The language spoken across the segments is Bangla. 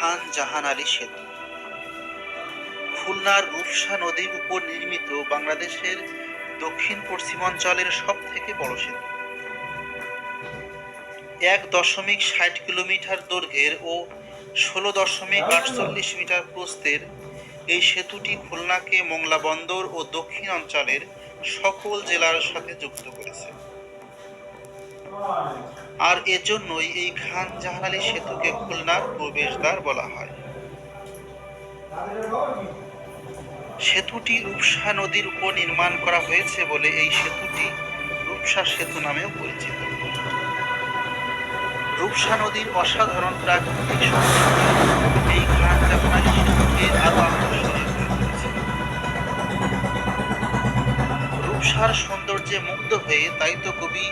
খান জাহান আলী সেতু খুলনার রূপসা নদীর উপর নির্মিত বাংলাদেশের দক্ষিণ পশ্চিমাঞ্চলের সব থেকে বড় সেতু। ১.৬০ কিলোমিটার দৈর্ঘ্যের ও ১৬.৪৮ মিটার প্রস্থের এই সেতুটি খুলনাকে মোংলা বন্দর ও দক্ষিণ অঞ্চলের সকল জেলার সাথে যুক্ত করেছে। আর এজন্যই এই খান জাহান আলী সেতুকে খুলনার প্রবেশদ্বার বলা হয়। সেতুটি রূপসা নদীর উপর নির্মাণ করা হয়েছে বলে এই সেতুটি রূপসা সেতু নামেও পরিচিত। রূপসা নদীর অসাধারণ প্রাকৃতিক সৌন্দর্য এই খান জাহান আলী সেতুকে আরো আকর্ষণীয় করে তুলেছে। রূপসার সৌন্দর্যে মুগ্ধ হয়ে তাই তো কবি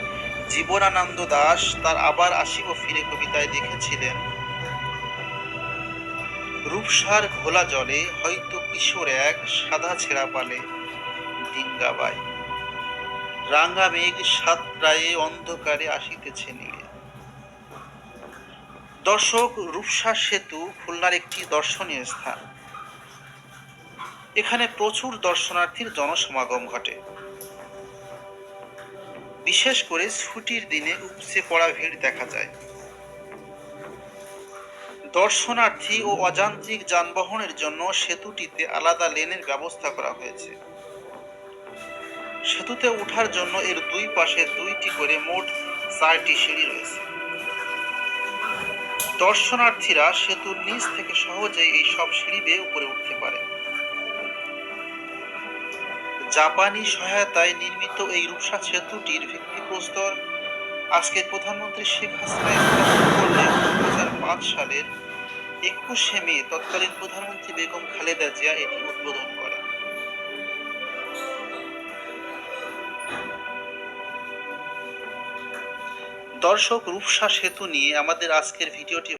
জীবনানন্দ দাশ তার আবার আসিব ফিরে কবিতায় লিখেছিলেন, রূপসার ঘোলা জলে হয়তো কিশোর এক সাদা ছেঁড়া পালে ডিঙ্গাবাই, রাঙা মেঘ সাতরায়ে অন্ধকারে আসিতেছে নিড়ে। দর্শক, রূপসা সেতু খুলনার একটি দর্শনীয় স্থান। এখানে প্রচুর দর্শনার্থীর জনসমাগম ঘটে। বিশেষ করে ছুটির দিনে উপচে পড়া ভিড় দেখা যায়। দর্শনার্থী ও অযান্ত্রিক যানবাহনের জন্য সেতুটিতে আলাদা লেনের ব্যবস্থা করা হয়েছে। সেতুতে ওঠার জন্য এর দুই পাশে দুইটি করে মোট 4টি সিঁড়ি রয়েছে। দর্শনার্থীরা সেতুর নিচ থেকে সহজেই এই সব সিঁড়ি বেয়ে উপরে উঠতে পারে। জাপানি সহায়তায় নির্মিত এই রূপসা সেতুটির ভিত্তিপ্রস্তর আজকের প্রধানমন্ত্রী শেখ হাসিনা স্থাপন করলে ২০০৫ সালের ২১শে মে তৎকালীন প্রধানমন্ত্রী বেগম খালেদা জিয়া এটি উদ্বোধন করেন। দর্শক, রূপসা সেতু নিয়ে আমাদের আজকের ভিডিওটি